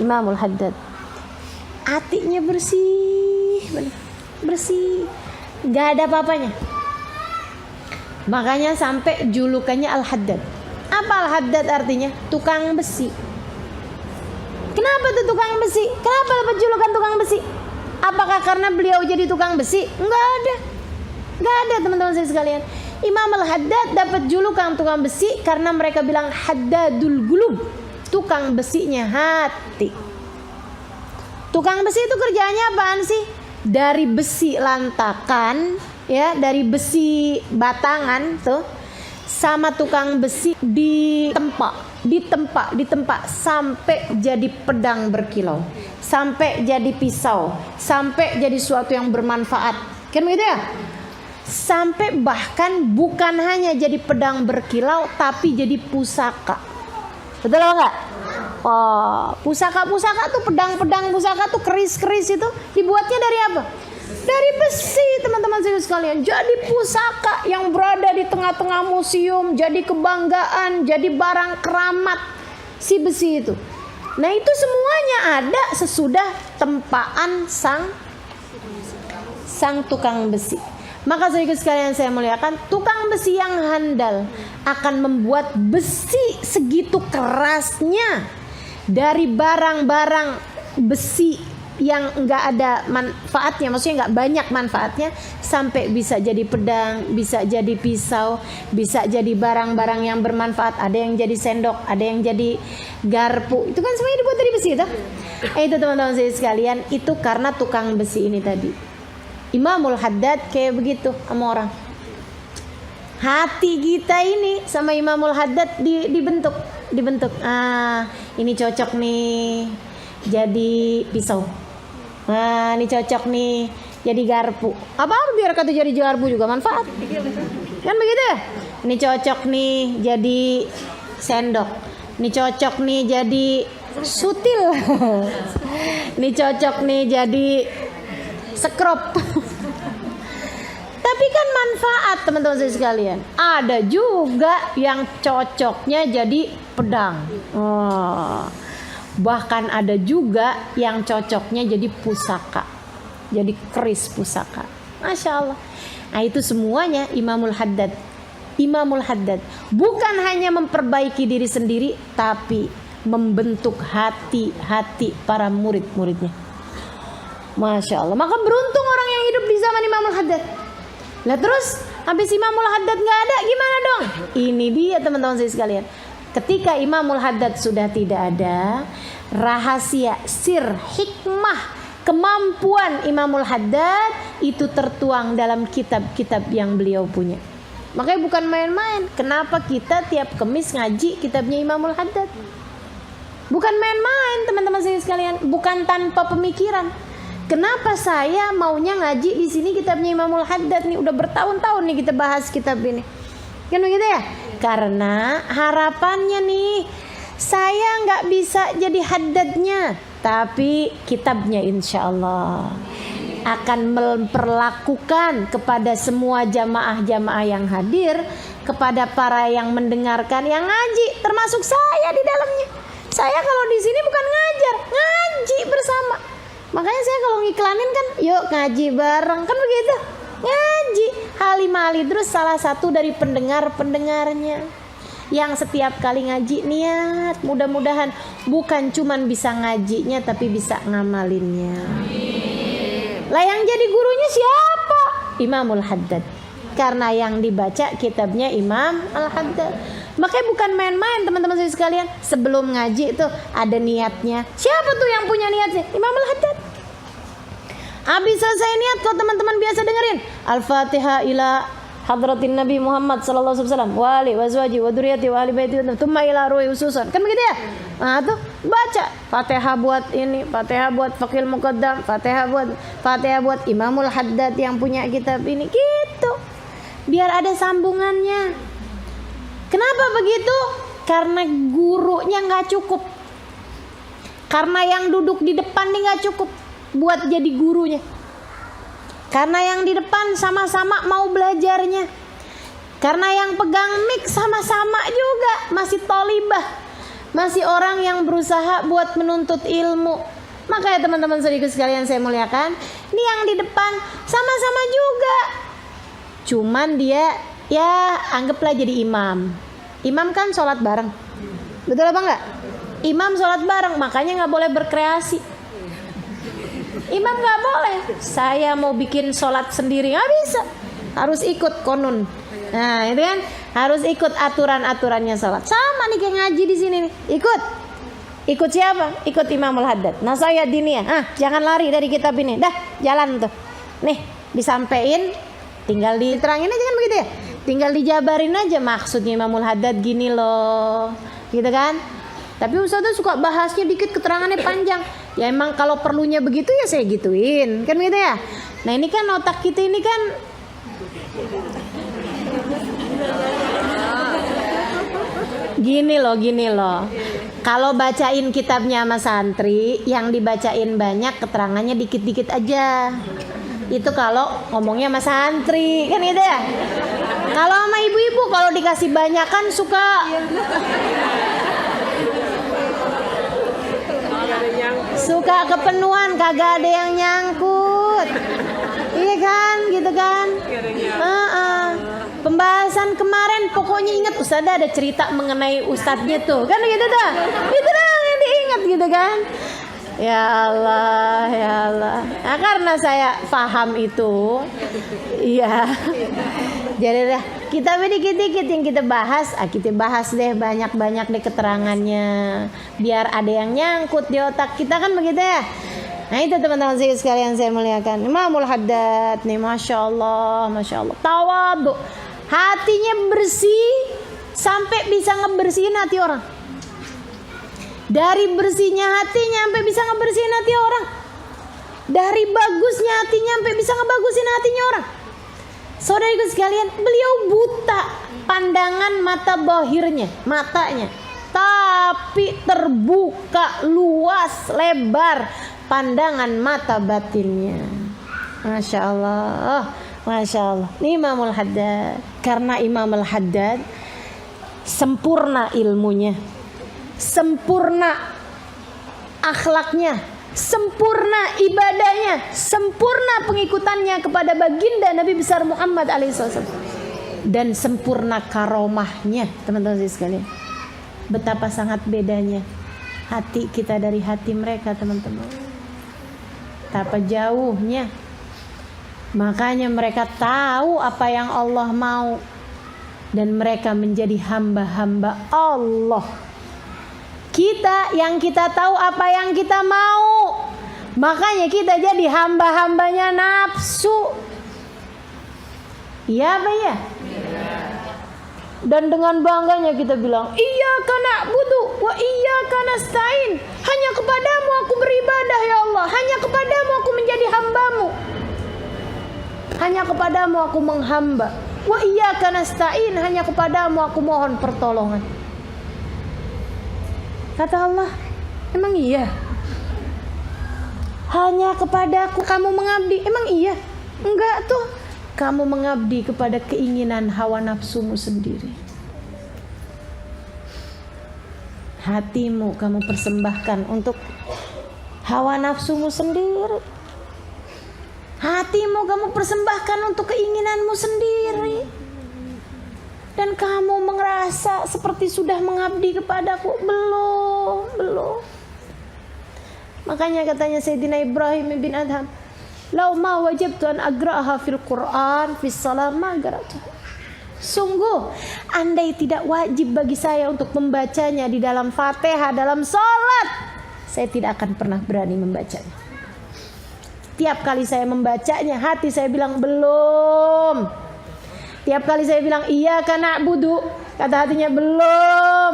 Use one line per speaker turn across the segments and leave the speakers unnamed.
Imamul Haddad. Hatinya bersih, bersih, gak ada apa-apanya. Makanya sampai julukannya Al-Haddad. Apa Al-Haddad artinya? Tukang besi. Kenapa tuh tukang besi? Kenapa dapat julukan tukang besi? Apakah karena beliau jadi tukang besi? Enggak ada. Enggak ada teman-teman saya sekalian. Imam Al-Haddad dapat julukan tukang besi karena mereka bilang Haddadul Qulub, tukang besinya hati. Tukang besi itu kerjanya apaan sih? Dari besi lantakan, ya, dari besi batangan tuh, sama tukang besi ditempa sampai jadi pedang berkilau, sampai jadi pisau, sampai jadi suatu yang bermanfaat. Kan begitu ya? Sampai bahkan bukan hanya jadi pedang berkilau, tapi jadi pusaka. Betul apa enggak? Oh, pusaka-pusaka tuh, pedang-pedang pusaka tuh, keris-keris itu dibuatnya dari apa? Dari besi, teman-teman sekalian. Jadi pusaka yang berada di tengah-tengah museum, jadi kebanggaan, jadi barang keramat si besi itu. Nah, itu semuanya ada sesudah tempaan sang tukang besi. Maka sekalian saya muliakan, tukang besi yang handal akan membuat besi segitu kerasnya dari barang-barang besi yang enggak ada manfaatnya, maksudnya enggak banyak manfaatnya, sampai bisa jadi pedang, bisa jadi pisau, bisa jadi barang-barang yang bermanfaat. Ada yang jadi sendok, ada yang jadi garpu. Itu kan semuanya dibuat dari besi itu. Itu teman-teman saya sekalian, itu karena tukang besi ini tadi. Imamul Haddad kayak begitu sama orang. Hati kita ini sama Imamul Haddad dibentuk. Ini cocok nih jadi pisau. Nah, ini cocok nih jadi garpu. Apa biar kata jadi garpu juga manfaat. Kan begitu ya? Ini cocok nih jadi sendok. Ini cocok nih jadi sutil. Ini cocok nih jadi sekrop. Tapi kan manfaat teman-teman saya sekalian. Ada juga yang cocoknya jadi pedang. Bahkan ada juga yang cocoknya jadi pusaka, jadi keris pusaka. Masya Allah. Nah, itu semuanya Imamul Haddad. Imamul Haddad bukan hanya memperbaiki diri sendiri, tapi membentuk hati-hati para murid-muridnya. Masya Allah. Maka beruntung orang yang hidup di zaman Imamul Haddad. Lah terus habis Imamul Haddad nggak ada, gimana dong? Ini dia teman-teman saya sekalian. Ketika Imamul Haddad sudah tidak ada, rahasia, sir, hikmah, kemampuan Imamul Haddad itu tertuang dalam kitab-kitab yang beliau punya. Makanya bukan main-main. Kenapa kita tiap Kamis ngaji kitabnya Imamul Haddad? Bukan main-main teman-teman saya sekalian. Bukan tanpa pemikiran. Kenapa saya maunya ngaji di sini kitabnya Imamul Haddad nih, udah bertahun-tahun nih kita bahas kitab ini. Kan begitu ya? Karena harapannya nih, saya nggak bisa jadi haddadnya, tapi kitabnya insya Allah akan memperlakukan kepada semua jamaah-jamaah yang hadir, kepada para yang mendengarkan, yang ngaji, termasuk saya di dalamnya. Saya kalau di sini bukan ngajar, ngaji bersama. Makanya saya kalau ngiklanin kan, yuk ngaji bareng, kan begitu. Ngaji. Halimah Al-Idrus salah satu dari pendengarnya yang setiap kali ngaji niat mudah-mudahan bukan cuman bisa ngajinya tapi bisa ngamalinnya. Lah yang jadi gurunya siapa? Imamul Haddad. Karena yang dibaca kitabnya Imam Al-Haddad. Makanya bukan main-main teman-teman saya sekalian. Sebelum ngaji itu ada niatnya. Siapa tuh yang punya niatnya? Imam Al-Haddad. Habis selesai niat, kalau teman-teman biasa dengerin Al-Fatihah ila hadratin Nabi Muhammad sallallahu alaihi wasallam wa ali wazwaji wa dzurriyyati wa ali baiti thumma ila ruhi ususan. Kan begitu ya? Nah, tuh baca Fatihah buat ini, Fatihah buat Faqihul Muqaddam, Fatihah buat Imamul Haddad yang punya kitab ini gitu. Biar ada sambungannya. Kenapa begitu? Karena gurunya nggak cukup. Karena yang duduk di depan nih nggak cukup buat jadi gurunya. Karena yang di depan sama-sama mau belajarnya. Karena yang pegang mic sama-sama juga masih tolibah, masih orang yang berusaha buat menuntut ilmu. Makanya teman-teman saudaraku sekalian saya muliakan, ini yang di depan sama-sama juga. Cuman dia ya anggaplah jadi imam. Imam kan sholat bareng, betul apa enggak? Imam sholat bareng, makanya nggak boleh berkreasi. Imam nggak boleh. Saya mau bikin sholat sendiri nggak bisa, harus ikut konun. Nah itu kan harus ikut aturan-aturannya sholat. Sama nih kayak ngaji di sini nih, ikut siapa? Ikut Imamul Haddad. Nah saya dinia, jangan lari dari kitab ini. Dah jalan tuh, nih disampein, tinggal diterangin aja kan begitu ya. Tinggal dijabarin aja maksudnya Imamul Haddad gini loh, gitu kan? Tapi Ustaz tuh suka bahasnya dikit, keterangannya panjang. Ya emang kalau perlunya begitu ya saya gituin, kan gitu ya. Nah ini kan otak kita ini kan gini loh. Kalau bacain kitabnya sama santri, yang dibacain banyak, keterangannya dikit-dikit aja. Itu kalau ngomongnya sama santri, kan gitu ya. Kalau sama ibu-ibu kalau dikasih banyak kan suka kepenuhan, kagak ada yang nyangkut. Iya kan, gitu kan. Pembahasan kemarin pokoknya ingat Ustaz ada cerita mengenai ustadznya tuh, kan gitu dah. Itu dah yang diingat gitu kan. Ya Allah. Nah, karena saya paham itu, iya. Jadi dah kita dikit-dikit yang kita bahas deh banyak-banyak deh keterangannya, biar ada yang nyangkut di otak kita kan begitu ya. Nah itu teman-teman sekalian saya muliakan, Imamul Haddad nih, masya Allah, tawadhu, hatinya bersih sampai bisa ngebersihin hati orang. Dari bersihnya hatinya sampai bisa ngebersihin hati orang. Dari bagusnya hatinya sampai bisa ngebagusin hatinya orang. Saudaraku sekalian, beliau buta pandangan mata bohirnya, matanya, tapi terbuka luas lebar pandangan mata batinnya. Masya Allah. Ini Imamul Haddad. Karena Imamul Haddad sempurna ilmunya, sempurna akhlaknya, sempurna ibadahnya, sempurna pengikutannya kepada baginda Nabi besar Muhammad alaihissalam, dan sempurna karomahnya. Teman-teman sekalian, betapa sangat bedanya hati kita dari hati mereka, teman-teman. Betapa jauhnya. Makanya mereka tahu apa yang Allah mau, dan mereka menjadi hamba-hamba Allah. Kita yang kita tahu apa yang kita mau, makanya kita jadi hamba-hambanya nafsu. Iya apa ya? Dan dengan bangganya kita bilang, iyyaka na'budu wa iyyaka nasta'in. Hanya kepadamu aku beribadah ya Allah, hanya kepadamu aku menjadi hambamu, hanya kepadamu aku menghamba. Wa iyyaka nasta'in, hanya kepadamu aku mohon pertolongan. Kata Allah, emang iya? Hanya kepadaku kamu mengabdi, emang iya? Enggak tuh, kamu mengabdi kepada keinginan hawa nafsumu sendiri. Hatimu kamu persembahkan untuk hawa nafsumu sendiri. Hatimu kamu persembahkan untuk keinginanmu sendiri. Dan kamu merasa seperti sudah mengabdi kepadaku. Belum. Makanya katanya Sayyidina Ibrahim bin Adham, lau ma wajabtu an agraha fil Quran fis salam ma garatu. Sungguh andai tidak wajib bagi saya untuk membacanya di dalam Fatihah dalam salat, saya tidak akan pernah berani membacanya. Tiap kali saya membacanya, hati saya bilang belum. Tiap kali saya bilang iyyaka na'budu, kata hatinya belum.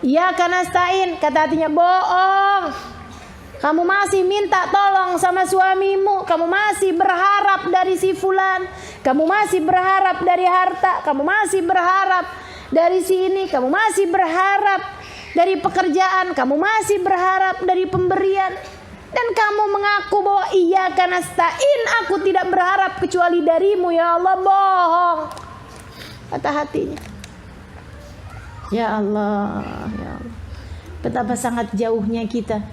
Iyyaka nasta'in, kata hatinya bohong. Kamu masih minta tolong sama suamimu, kamu masih berharap dari si fulan, kamu masih berharap dari harta, kamu masih berharap dari si ini, kamu masih berharap dari pekerjaan, kamu masih berharap dari pemberian. Dan kamu mengaku bahwa iyyaka nasta'in, aku tidak berharap kecuali darimu ya Allah. Bohong, kata hatinya. Ya Allah, ya Allah. betapa sangat jauhnya kita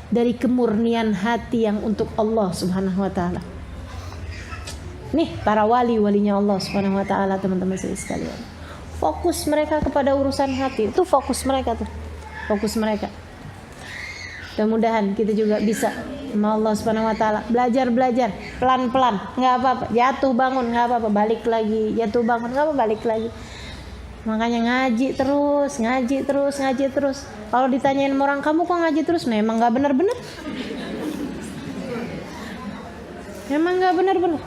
dari kemurnian hati yang untuk Allah Subhanahu wa taala. Nih para walinya Allah Subhanahu wa taala, teman-teman sekalian. Fokus mereka kepada urusan hati. Itu fokus mereka tuh. Fokus mereka. Mudah-mudahan kita juga bisa sama Allah Subhanahu wa taala belajar pelan-pelan, enggak apa-apa. Jatuh bangun enggak apa-apa, balik lagi. Jatuh bangun enggak apa, balik lagi. Makanya ngaji terus. Kalau ditanyain orang, kamu kok ngaji terus? Memang enggak benar-benar. Memang enggak benar-benar.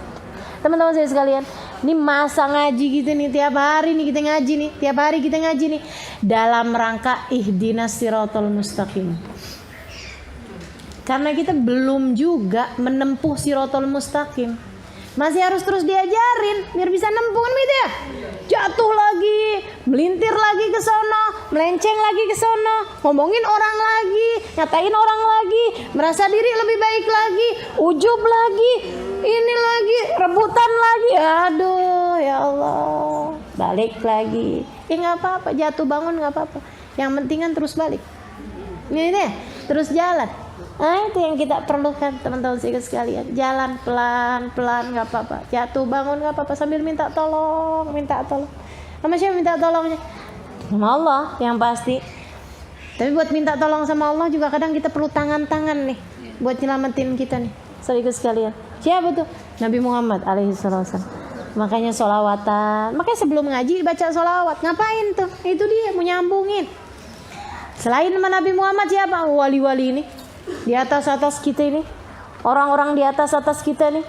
Teman-teman saya sekalian, ini masa ngaji gitu nih, tiap hari nih kita ngaji nih, dalam rangka ihdinas siratal mustaqim. Karena kita belum juga menempuh siratal mustaqim, masih harus terus diajarin biar bisa nempuh kan gitu ya. Jatuh lagi, melintir lagi ke sono, melenceng lagi ke sono, ngomongin orang lagi, ngatain orang lagi, merasa diri lebih baik lagi, ujub lagi, ini lagi, rebutan lagi. Aduh ya Allah, balik lagi. Nggak apa-apa, jatuh bangun nggak apa-apa. Yang penting kan terus balik. Ini deh, terus jalan. Nah itu yang kita perlukan teman-teman sekalian. Jalan pelan-pelan nggak apa-apa. Jatuh bangun nggak apa-apa, sambil minta tolong. Sama siapa minta tolongnya? Sama Allah yang pasti. Tapi buat minta tolong sama Allah juga kadang kita perlu tangan-tangan nih buat nyelamatin kita nih. Saudara sekalian. Siapa tuh? Nabi Muhammad alaihissalam. Makanya sholawatan. Makanya sebelum ngaji baca sholawat. Ngapain tuh? Itu dia mau nyambungin. Selain Nabi Muhammad siapa? Wali-wali ini di atas kita ini, orang-orang di atas kita nih,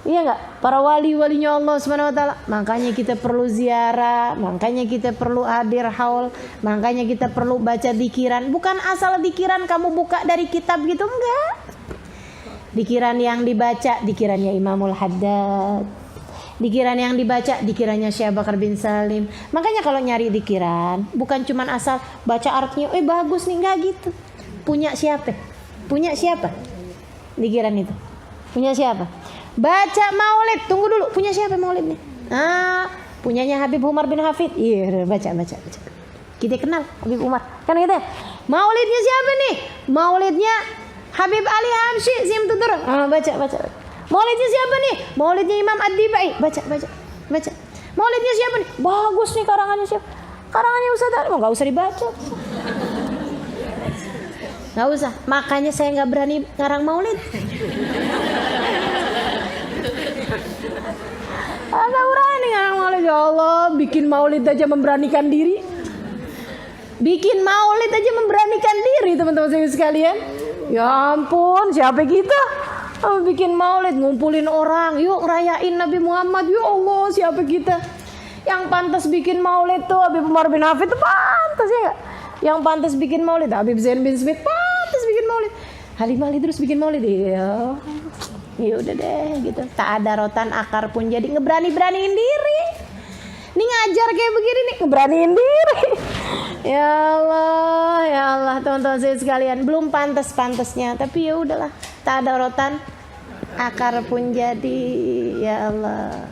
iya nggak? Para walinya Allah Subhanahu wa taala. Makanya kita perlu ziarah, makanya kita perlu hadir haul, makanya kita perlu baca dikiran. Bukan asal dikiran kamu buka dari kitab gitu, enggak. Dikiran yang dibaca, dikirannya Imamul Haddad. Dikiran yang dibaca, dikirannya Syekh Bakar bin Salim. Makanya kalau nyari dikiran, bukan cuma asal baca artinya, bagus nih, enggak gitu. Punya siapa? Dikiran itu punya siapa? Baca maulid, tunggu dulu, punya siapa maulidnya? Punyanya Habib Umar bin Hafid. Iya, baca. Kita kenal Habib Umar kan gitu ya. Maulidnya siapa nih? Maulidnya Habib Ali Hamshi Simtudur. Baca. Maulidnya siapa nih? Maulidnya Imam Ad-Dibai. Baca. Maulidnya siapa nih? Bagus nih, karangannya siapa? Karangannya Ustaz Ali. Enggak usah dibaca. Nggak usah, makanya saya nggak berani ngarang maulid. Nggak berani ngarang maulid. Ya Allah, bikin maulid aja memberanikan diri. Teman-teman saya sekalian. Ya ampun, siapa kita? Bikin maulid, ngumpulin orang. Yuk rayain Nabi Muhammad. Ya Allah, siapa kita? Yang pantas bikin maulid tuh Habib Umar bin Hafid tuh pantas ya nggak? Yang pantas bikin maulid Habib Zain bin Smith pantas bikin maulid. Halimah terus bikin maulid. Ya udah deh gitu. Tak ada rotan akar pun jadi ngeberaniin diri. Ini ngajar kayak begini nih ngeberaniin diri. Ya Allah teman-teman saya sekalian, belum pantasnya tapi ya udahlah. Tak ada rotan akar pun jadi. Ya Allah.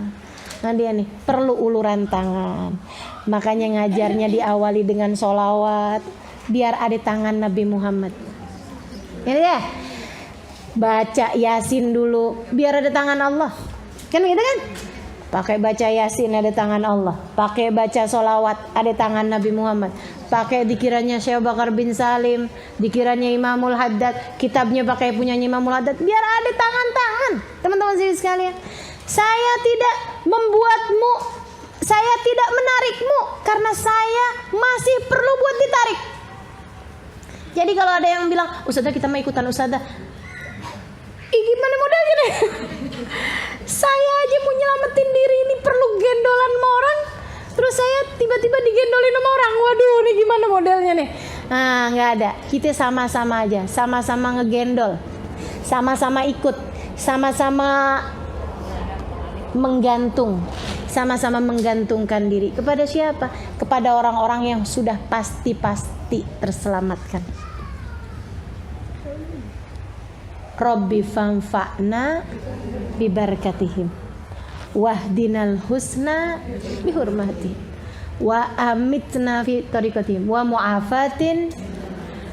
Nah dia nih perlu uluran tangan. Makanya ngajarnya diawali dengan sholawat biar ada tangan Nabi Muhammad. Ya, baca Yasin dulu biar ada tangan Allah. Kan gitu kan? Pakai baca Yasin ada tangan Allah. Pakai baca sholawat ada tangan Nabi Muhammad. Pakai dikirannya Syekh Bakar bin Salim, dikirannya Imamul Haddad, kitabnya pakai punyanya Imamul Haddad biar ada tangan-tangan. Teman-teman sekalian, saya tidak menarikmu karena saya masih perlu buat ditarik. Jadi kalau ada yang bilang, Ustazah kita mau ikutan Ustazah, gimana modalnya nih? Saya aja mau nyelamatin diri ini perlu gendolan sama orang, terus saya tiba-tiba digendolin sama orang. Waduh, ini gimana modelnya nih? Nggak ada. Kita sama-sama aja, sama-sama ngegendol, sama-sama ikut, sama-sama menggantung, sama-sama menggantungkan diri kepada siapa? Kepada orang-orang yang sudah pasti terselamatkan. Rabbi fanfa'na bibarakatihim wahdinal husna bihurmatihim wa amitna fi tariqatihim wa mu'afatin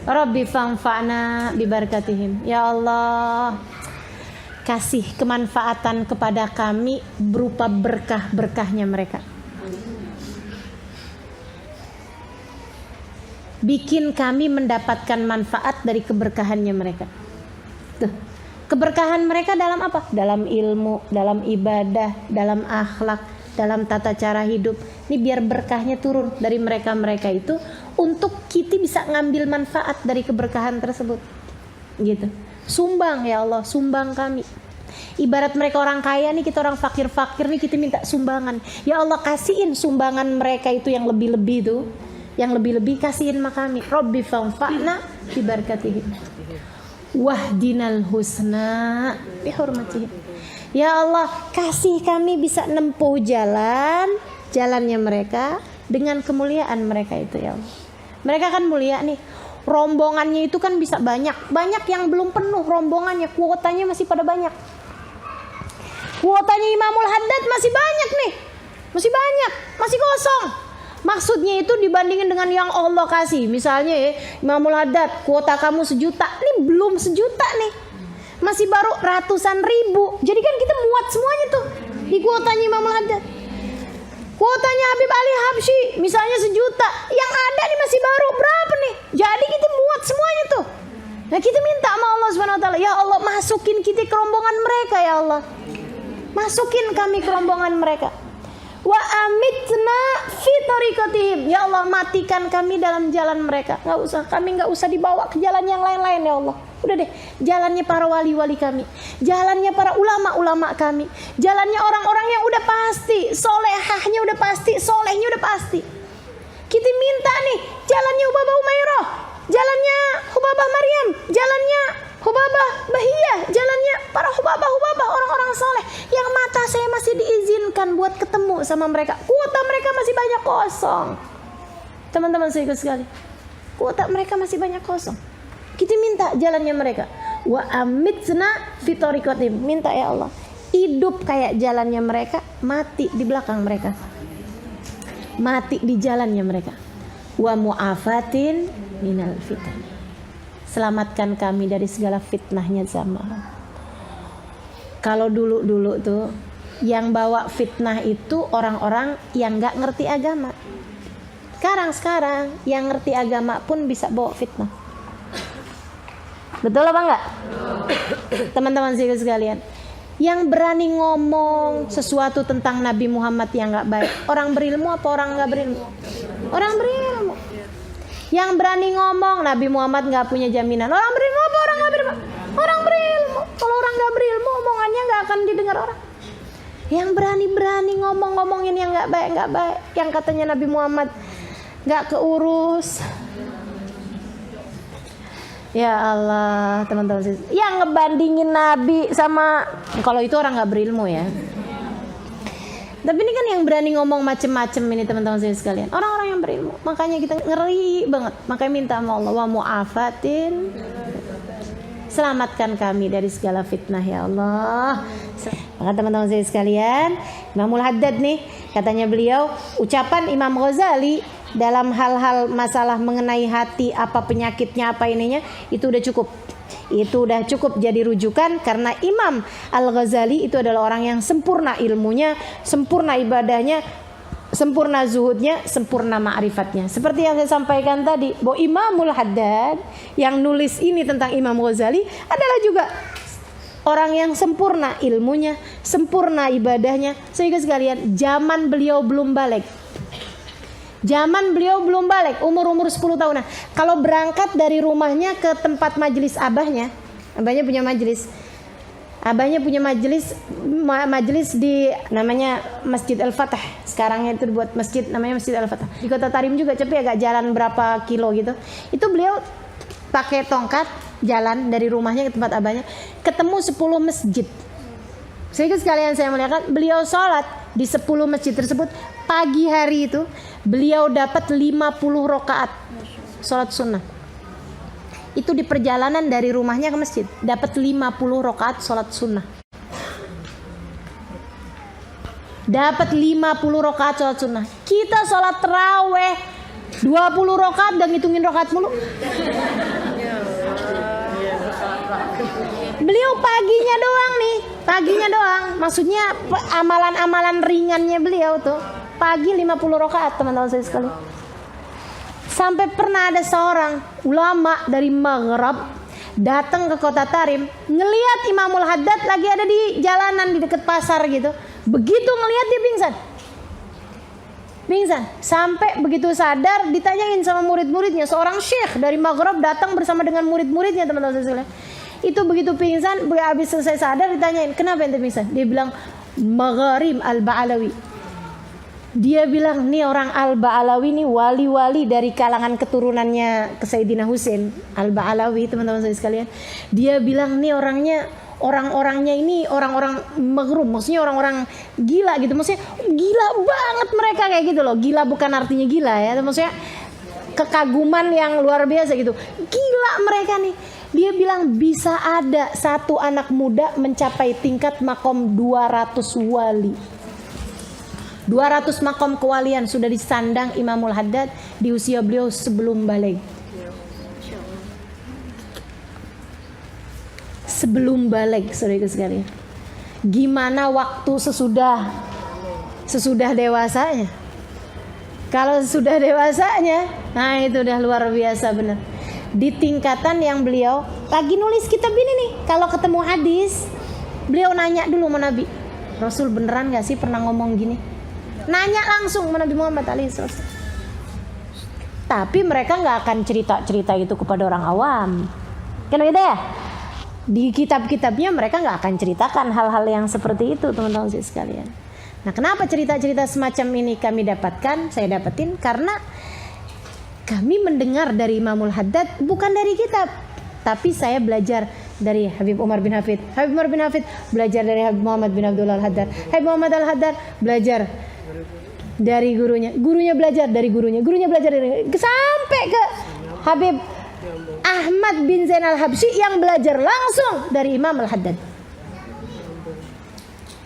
Rabbi fanfa'na bibarakatihim. Ya Allah, kasih kemanfaatan kepada kami berupa berkah-berkahnya mereka. Bikin kami mendapatkan manfaat dari keberkahannya mereka. Tuh. Keberkahan mereka dalam apa? Dalam ilmu, dalam ibadah, dalam akhlak, dalam tata cara hidup. Ini biar berkahnya turun dari mereka-mereka itu untuk kita bisa ngambil manfaat dari keberkahan tersebut. Gitu. Sumbang ya Allah, sumbang kami. Ibarat mereka orang kaya nih, kita orang fakir-fakir nih, kita minta sumbangan. Ya Allah, kasihin sumbangan mereka itu yang lebih-lebih tuh. Yang lebih-lebih kasihin sama kami. Rabbi fanfa'na bibarakatihim. Wahdinal husna bihurmatihim. Ya Allah, kasih kami bisa nempuh jalannya mereka dengan kemuliaan mereka itu ya Allah. Mereka kan mulia nih. Rombongannya itu kan bisa banyak yang belum penuh rombongannya, kuotanya masih pada banyak. Kuotanya Imamul Haddad masih banyak nih. Masih kosong. Maksudnya itu dibandingin dengan yang Allah kasih. Misalnya ya, Imamul Haddad, kuota kamu 1 juta. Ini belum 1 juta nih. Masih baru ratusan ribu. Jadi kan kita muat semuanya tuh di kuotanya Imamul Haddad. Kuotanya Habib Ali Habsyi misalnya 1 juta. Yang ada nih masih baru berapa nih? Jadi kita muat semuanya tuh. Nah kita minta sama Allah SWT. Ya Allah, masukin kita ke rombongan mereka ya Allah. Masukin kami ke rombongan mereka. Wa amitna fi tariqatihim. Ya Allah, matikan kami dalam jalan mereka. Kami nggak usah dibawa ke jalan yang lain-lain ya Allah. Udah deh, jalannya para wali-wali kami, jalannya para ulama-ulama kami, jalannya orang-orang yang udah pasti, solehahnya udah pasti, solehnya udah pasti. Kita minta nih, jalannya Hubabah Umairah, jalannya Hubabah Maryam, jalannya Hubabah Bahiyah, jalannya para hubabah orang-orang soleh yang mata saya masih diizinkan buat ketemu sama mereka. Kuota mereka masih banyak kosong. Teman-teman saya sekali, kuota mereka masih banyak kosong. Kita minta jalannya mereka. Wa amitna fi tariqatihim. Minta ya Allah, hidup kayak jalannya mereka, mati di belakang mereka. Mati di jalannya mereka. Wa mu'afatin minal fitan. Selamatkan kami dari segala fitnahnya zaman. Kalau dulu tuh yang bawa fitnah itu orang-orang yang nggak ngerti agama. Sekarang yang ngerti agama pun bisa bawa fitnah. Betul apa enggak? Teman-teman sekalian, yang berani ngomong sesuatu tentang Nabi Muhammad yang nggak baik, orang berilmu apa orang nggak berilmu? Orang berilmu. Yang berani ngomong Nabi Muhammad nggak punya jaminan, orang berilmu apa orang nggak berilmu? Orang berilmu. Kalau orang nggak berilmu, omongannya nggak akan didengar orang. Yang berani ngomongin yang nggak baik, yang katanya Nabi Muhammad nggak keurus. Ya Allah, teman-teman, yang ngebandingin Nabi sama, kalau itu orang nggak berilmu ya. Tapi ini kan yang berani ngomong macem-macem ini teman-teman saya sekalian, orang-orang yang berilmu. Makanya kita ngeri banget. Makanya minta sama Allah, wa mu'afatin, selamatkan kami dari segala fitnah ya Allah. Maka teman-teman saya sekalian, Imamul Haddad nih, katanya beliau, ucapan Imam Ghazali dalam hal-hal masalah mengenai hati, apa penyakitnya, apa ininya, itu udah cukup. Itu udah cukup jadi rujukan, karena Imam Al-Ghazali itu adalah orang yang sempurna ilmunya, sempurna ibadahnya, sempurna zuhudnya, sempurna ma'rifatnya. Seperti yang saya sampaikan tadi, bahwa Imamul Haddad yang nulis ini tentang Imam Ghazali adalah juga orang yang sempurna ilmunya, sempurna ibadahnya. Sehingga sekalian, zaman beliau belum balik. Zaman beliau belum balik, umur 10 tahunan. Kalau berangkat dari rumahnya ke tempat majelis abahnya punya majelis. Abahnya punya majelis di namanya Masjid Al-Fatah. Sekarang itu buat masjid namanya Masjid Al-Fatah. Di Kota Tarim juga, tapi agak jalan berapa kilo gitu. Itu beliau pakai tongkat jalan dari rumahnya ke tempat abahnya, ketemu 10 masjid. Sehingga sekalian saya melihat beliau sholat di 10 masjid tersebut. Pagi hari itu beliau dapat 50 rakaat sholat sunnah. Itu di perjalanan dari rumahnya ke masjid, dapat 50 rakaat sholat sunnah. Dapat 50 rakaat sholat sunnah. Kita sholat taraweh 20 rakaat dan ngitungin rakaat mulu. Beliau paginya doang. Maksudnya amalan-amalan ringannya beliau tuh pagi 50 rakaat, teman-teman saya sekalian. Sampai pernah ada seorang ulama dari Maghrib datang ke kota Tarim, ngelihat Imamul Haddad lagi ada di jalanan di dekat pasar gitu. Begitu ngelihat dia pingsan. Sampai begitu sadar ditanyain sama murid-muridnya. Seorang syekh dari Maghrib datang bersama dengan murid-muridnya, teman-teman saya sekalian. Itu begitu pingsan, habis selesai sadar ditanyain, kenapa ente pingsan? Dia bilang, Magharim Al-Ba'alawi. Dia bilang, nih orang Al-Ba'alawi nih wali-wali dari kalangan keturunannya ke Sayyidina Husain Al-Ba'alawi, teman-teman saya sekalian. Dia bilang, nih orang-orangnya ini orang-orang maghrum, maksudnya orang-orang gila gitu. Maksudnya gila banget mereka kayak gitu loh. Gila bukan artinya gila ya, maksudnya kekaguman yang luar biasa gitu. Gila mereka nih. Dia bilang bisa ada satu anak muda mencapai tingkat makom 200 wali. 200 makom kewalian sudah disandang Imamul Haddad di usia beliau sebelum balik. Sebelum balik, saudara sekalian. Gimana waktu sesudah dewasanya? Kalau sudah dewasanya, nah itu udah luar biasa benar. Di tingkatan yang beliau lagi nulis kitab ini nih, kalau ketemu hadis, beliau nanya dulu sama Nabi, Rasul beneran gak sih pernah ngomong gini? Nanya langsung sama Nabi Muhammad SAW. Tapi mereka gak akan cerita-cerita itu kepada orang awam, kan gitu ya? Di kitab-kitabnya mereka gak akan ceritakan hal-hal yang seperti itu, teman-teman sekalian. Nah, kenapa cerita-cerita semacam ini saya dapetin karena kami mendengar dari Imamul Haddad bukan dari kitab, tapi saya belajar dari Habib Umar bin Hafid. Habib Umar bin Hafid belajar dari Habib Muhammad bin Abdullah Al-Haddad. Habib Muhammad Al-Haddad belajar dari gurunya belajar dari gurunya belajar dari sampai ke Habib Ahmad bin Zain Al-Habsyi yang belajar langsung dari Imam Al-Haddad.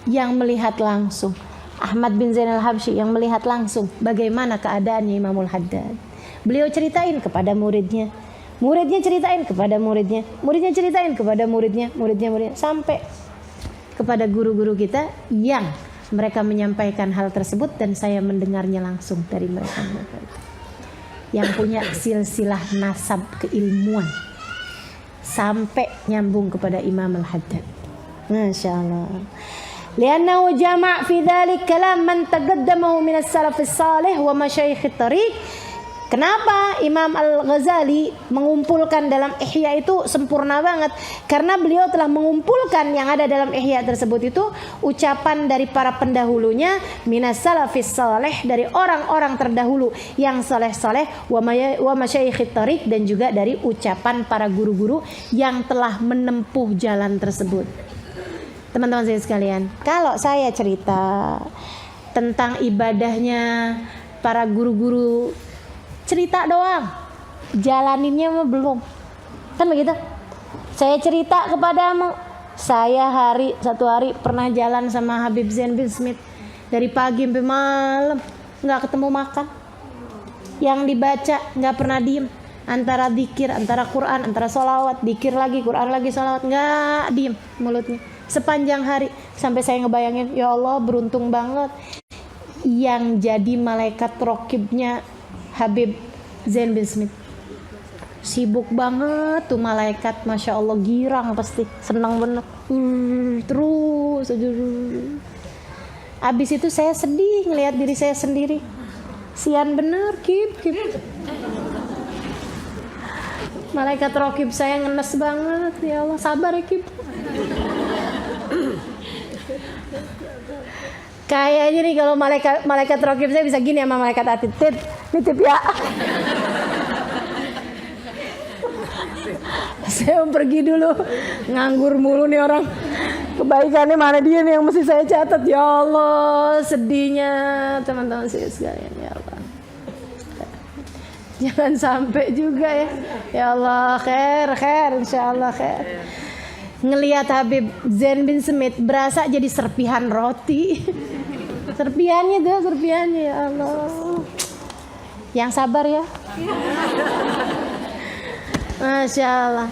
Yang melihat langsung Ahmad bin Zain Al-Habsyi yang melihat langsung bagaimana keadaannya Imamul Haddad. Beliau ceritain kepada muridnya ceritain kepada muridnya ceritain kepada muridnya sampai kepada guru-guru kita yang mereka menyampaikan hal tersebut dan saya mendengarnya langsung dari mereka yang punya silsilah nasab keilmuan sampai nyambung kepada Imam Al-Haddad. Masya Allah. Liannahu jama' fi dhalik kalam man taqaddamahu min as-salaf as-salih wa masyayikh at-tariq. Kenapa Imam Al-Ghazali mengumpulkan dalam Ihya itu sempurna banget? Karena beliau telah mengumpulkan yang ada dalam Ihya tersebut itu ucapan dari para pendahulunya minas salafis salih, dari orang-orang terdahulu yang saleh-saleh, wa masyayikh tariq, dan juga dari ucapan para guru-guru yang telah menempuh jalan tersebut. Teman-teman saya sekalian, kalau saya cerita tentang ibadahnya para guru-guru, cerita doang, jalaninnya mah belum, kan begitu. Saya cerita kepadamu, saya satu hari pernah jalan sama Habib Zain bin Smith dari pagi sampai malam, nggak ketemu makan. Yang dibaca nggak pernah diem, antara zikir, antara Quran, antara sholawat, zikir lagi, Quran lagi, sholawat, nggak diem mulutnya sepanjang hari. Sampai saya ngebayangin, ya Allah beruntung banget yang jadi malaikat rokibnya Habib Zain bin Smith. Sibuk banget tuh malaikat, Masya Allah, girang pasti, senang bener, terus aja. Abis itu saya sedih ngelihat diri saya sendiri, sian bener Kip. Malaikat rokib saya ngenes banget, ya Allah, sabar ya Kip. Kayaknya nih kalau malaikat rokib saya bisa gini sama malaikat atid, nitip ya. Saya mau pergi dulu, nganggur mulu nih orang. Kebaikannya mana dia nih yang mesti saya catat, ya Allah, sedihnya teman-teman saya sekalian, ya Allah. Jangan sampai juga ya. Ya Allah, khair, insyaallah khair. Ngelihat Habib Zain bin Smith berasa jadi serpihan roti. Serpihannya ya Allah. Yang sabar ya. Masya Allah.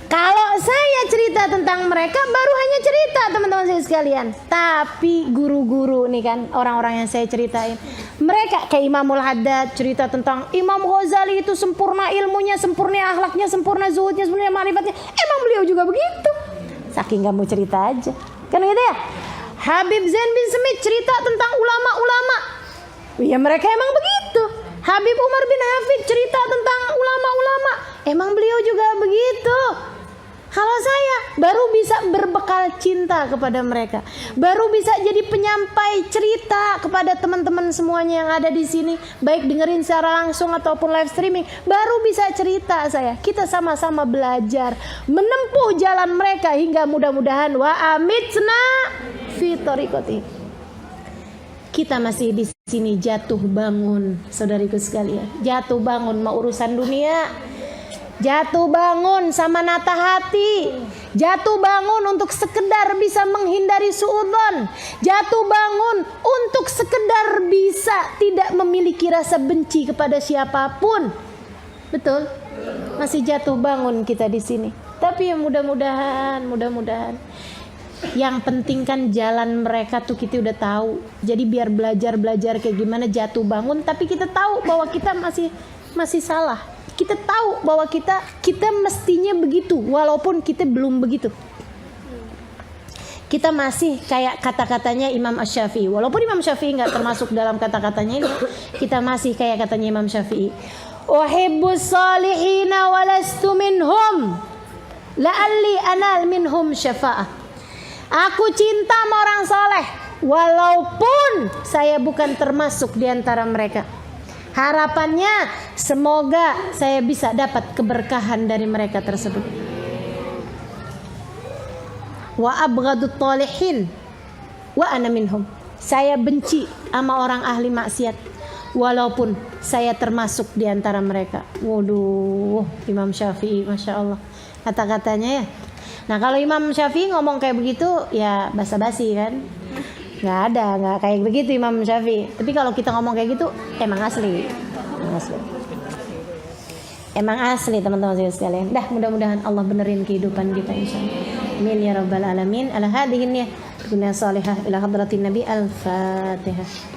Kalau saya cerita cerita tentang mereka baru hanya cerita, teman-teman saya sekalian. Tapi guru-guru nih kan, orang-orang yang saya ceritain, mereka kayak Imamul Haddad cerita tentang Imam Ghazali itu sempurna ilmunya, sempurna akhlaknya, sempurna zuhudnya, sempurna ma'rifatnya. Emang beliau juga begitu. Saking gak mau cerita aja. Kan gitu ya. Habib Zain bin Smith cerita tentang ulama-ulama. Ya mereka emang begitu. Habib Umar bin Hafid cerita tentang ulama-ulama. Emang beliau juga begitu. Kalau saya baru bisa berbekal cinta kepada mereka, baru bisa jadi penyampai cerita kepada teman-teman semuanya yang ada di sini, baik dengerin secara langsung ataupun live streaming, baru bisa cerita saya. Kita sama-sama belajar menempuh jalan mereka hingga mudah-mudahan wa amitsna fi thariqati. Kita masih di sini jatuh bangun, saudariku sekalian. Jatuh bangun mau urusan dunia. Jatuh bangun sama nata hati. Jatuh bangun untuk sekedar bisa menghindari suudzon. Jatuh bangun untuk sekedar bisa tidak memiliki rasa benci kepada siapapun. Betul? Masih jatuh bangun kita di sini. Tapi ya mudah-mudahan yang penting kan jalan mereka tuh kita udah tahu. Jadi biar belajar kayak gimana jatuh bangun, tapi kita tahu bahwa kita masih salah. Kita tahu bahwa kita mestinya begitu, walaupun kita belum begitu. Kita masih kayak kata-katanya Imam Asy-Syafi'i. Walaupun Imam Syafi'i nggak termasuk dalam kata-katanya ini, kita masih kayak katanya Imam Syafi'i. Uhibbus salihina walastu minhum, la'alli anal minhum syafa'ah. Aku cinta sama orang soleh, walaupun saya bukan termasuk di antara mereka. Harapannya semoga saya bisa dapat keberkahan dari mereka tersebut. Wa abghadut talihin wa ana minhum. Saya benci sama orang ahli maksiat, walaupun saya termasuk di antara mereka. Waduh, Imam Syafi'i, Masya Allah kata-katanya ya. Nah kalau Imam Syafi'i ngomong kayak begitu ya basa-basi kan. Nggak kayak begitu Imam Syafi'i. Tapi kalau kita ngomong kayak gitu emang asli. Emang asli teman-teman sekalian. Dah mudah-mudahan Allah benerin kehidupan kita insyaallah. Amin ya rabbal alamin. Ala hadhihi niyyah. Dunya salihah ila hadratin Nabi. Al-Fatihah.